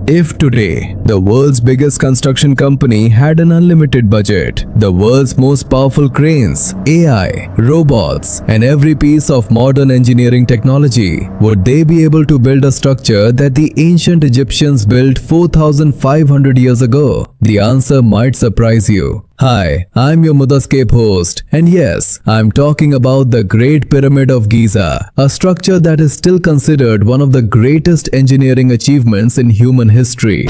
If today, the world's biggest construction company had an unlimited budget, the world's most powerful cranes, AI, robots, and every piece of modern engineering technology, would they be able to build a structure that the ancient Egyptians built 4,500 years ago? The answer might surprise you. Hi, I'm your Mudascape host, and yes, I'm talking about the Great Pyramid of Giza, a structure that is still considered one of the greatest engineering achievements in human history.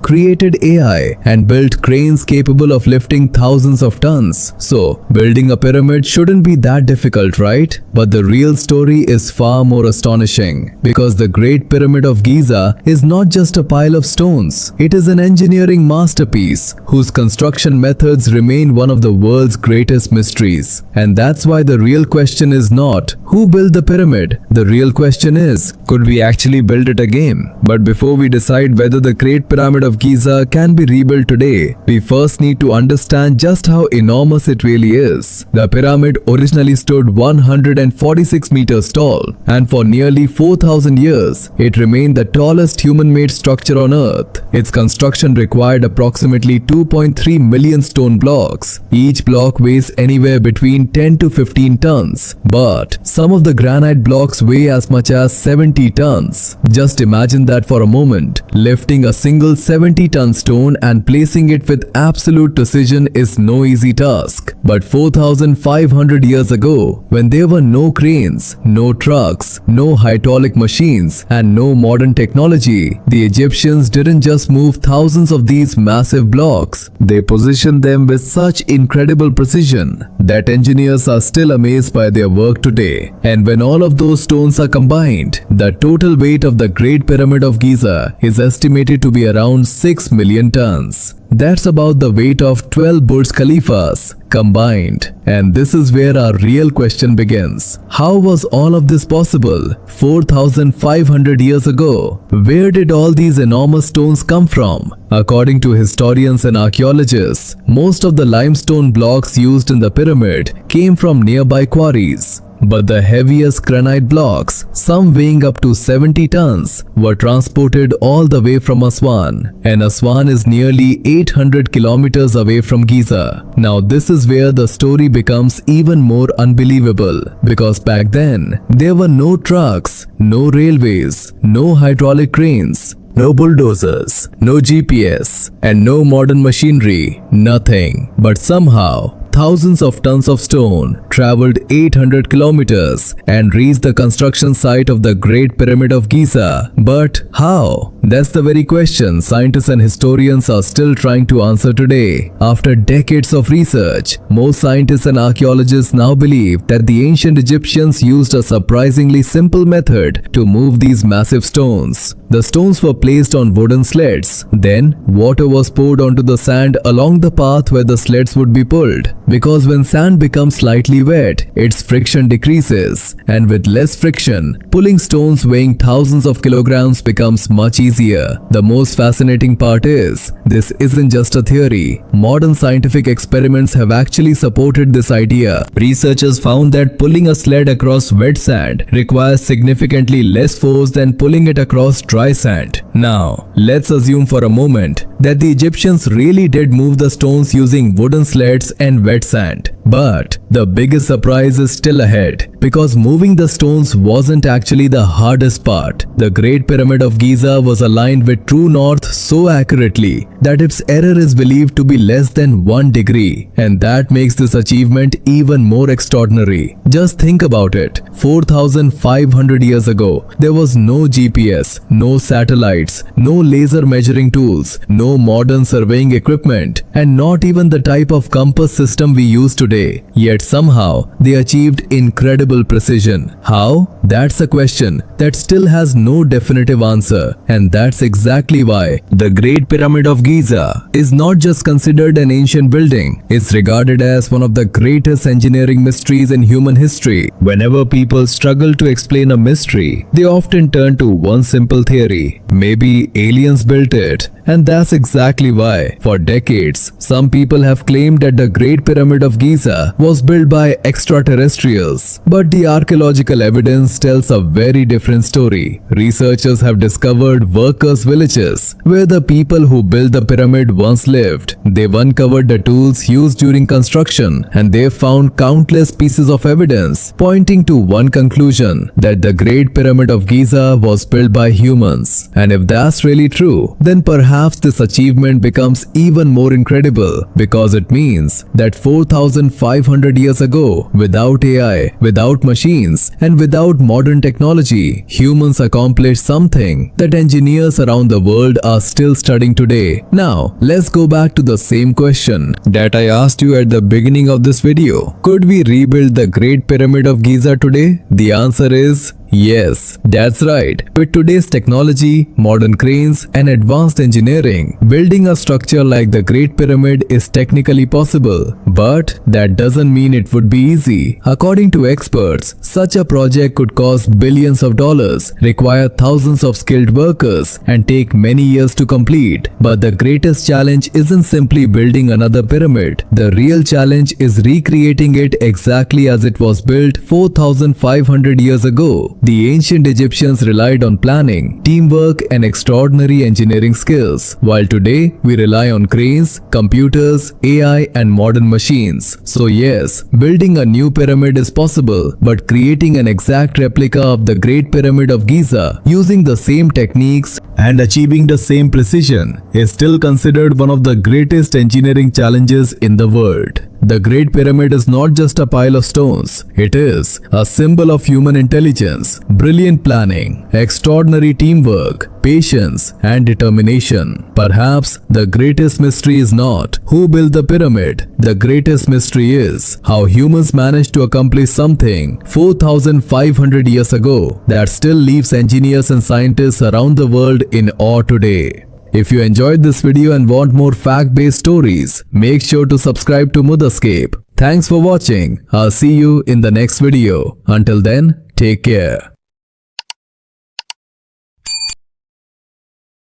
Created AI and built cranes capable of lifting thousands of tons. So, building a pyramid shouldn't be that difficult, right? But the real story is far more astonishing, because the Great Pyramid of Giza is not just a pile of stones. It is an engineering masterpiece whose construction methods remain one of the world's greatest mysteries. And that's why the real question is not who built the pyramid. The real question is, could we actually build it again? But before we decide whether the Great Pyramid of Giza can be rebuilt today, we first need to understand just how enormous it really is. The pyramid originally stood 146 meters tall, and for nearly 4,000 years, it remained the tallest human-made structure on Earth. Its construction required approximately 2.3 million stone blocks. Each block weighs anywhere between 10 to 15 tons, but some of the granite blocks weigh as much as 70 tons. Just imagine that for a moment. Lifting a single 70-ton stone and placing it with absolute precision is no easy task. But 4,500 years ago, when there were no cranes, no trucks, no hydraulic machines, and no modern technology, the Egyptians didn't just move thousands of these massive blocks. They positioned them with such incredible precision that engineers are still amazed by their work today. And when all of those stones are combined, the total weight of the Great Pyramid of Giza is estimated to be around 6 million tons. That's about the weight of 12 Burj Khalifas combined. And this is where our real question begins. How was all of this possible 4,500 years ago? Where did all these enormous stones come from? According to historians and archaeologists, most of the limestone blocks used in the pyramid came from nearby quarries. But the heaviest granite blocks, some weighing up to 70 tons, were transported all the way from Aswan. And Aswan is nearly 800 kilometers away from Giza. Now this is where the story becomes even more unbelievable, because back then, there were no trucks, no railways, no hydraulic cranes, no bulldozers, no GPS, and no modern machinery, nothing. But somehow, thousands of tons of stone traveled 800 kilometers and reached the construction site of the Great Pyramid of Giza. But how? That's the very question scientists and historians are still trying to answer today. After decades of research, most scientists and archaeologists now believe that the ancient Egyptians used a surprisingly simple method to move these massive stones. The stones were placed on wooden sleds. Then, water was poured onto the sand along the path where the sleds would be pulled. Because when sand becomes slightly wet, its friction decreases, and with less friction, pulling stones weighing thousands of kilograms becomes much easier. The most fascinating part is, this isn't just a theory. Modern scientific experiments have actually supported this idea. Researchers found that pulling a sled across wet sand requires significantly less force than pulling it across dry sand. Now, let's assume for a moment that the Egyptians really did move the stones using wooden sleds and wet sand. But the biggest surprise is still ahead. because moving the stones wasn't actually the hardest part. The Great Pyramid of Giza was aligned with true north so accurately that its error is believed to be less than 1 degree, and that makes this achievement even more extraordinary. Just think about it. 4,500 years ago, there was no GPS, no satellites, no laser measuring tools, no modern surveying equipment, and not even the type of compass system we use today. Yet somehow, they achieved incredible precision. How? That's a question that still has no definitive answer, and that's exactly why the Great Pyramid of Giza is not just considered an ancient building, it's regarded as one of the greatest engineering mysteries in human history. Whenever people struggle to explain a mystery, they often turn to one simple theory: maybe aliens built it. And that's exactly why, for decades, some people have claimed that the Great Pyramid of Giza was built by extraterrestrials. But the archaeological evidence tells a very different story. Researchers have discovered workers' villages where the people who built the pyramid once lived. They've uncovered the tools used during construction, and they've found countless pieces of evidence pointing to one conclusion: that the Great Pyramid of Giza was built by humans. And if that's really true, then perhaps this achievement becomes even more incredible, because it means that 4,500 years ago, without AI, without machines, and without modern technology, humans accomplished something that engineers around the world are still studying today. Now, let's go back to the same question that I asked you at the beginning of this video. Could we rebuild the Great Pyramid of Giza today? The answer is yes, that's right. With today's technology, modern cranes, and advanced engineering, building a structure like the Great Pyramid is technically possible. But that doesn't mean it would be easy. According to experts, such a project could cost billions of dollars, require thousands of skilled workers, and take many years to complete. But the greatest challenge isn't simply building another pyramid. The real challenge is recreating it exactly as it was built 4,500 years ago. The ancient Egyptians relied on planning, teamwork, and extraordinary engineering skills, while today we rely on cranes, computers, AI, and modern machines. So yes, building a new pyramid is possible, but creating an exact replica of the Great Pyramid of Giza using the same techniques and achieving the same precision is still considered one of the greatest engineering challenges in the world. The Great Pyramid is not just a pile of stones. It is a symbol of human intelligence, brilliant planning, extraordinary teamwork, patience, and determination. Perhaps the greatest mystery is not who built the pyramid. The greatest mystery is how humans managed to accomplish something 4,500 years ago that still leaves engineers and scientists around the world in awe today. If you enjoyed this video and want more fact-based stories, make sure to subscribe to Mudascape. Thanks for watching. I'll see you in the next video. Until then, take care.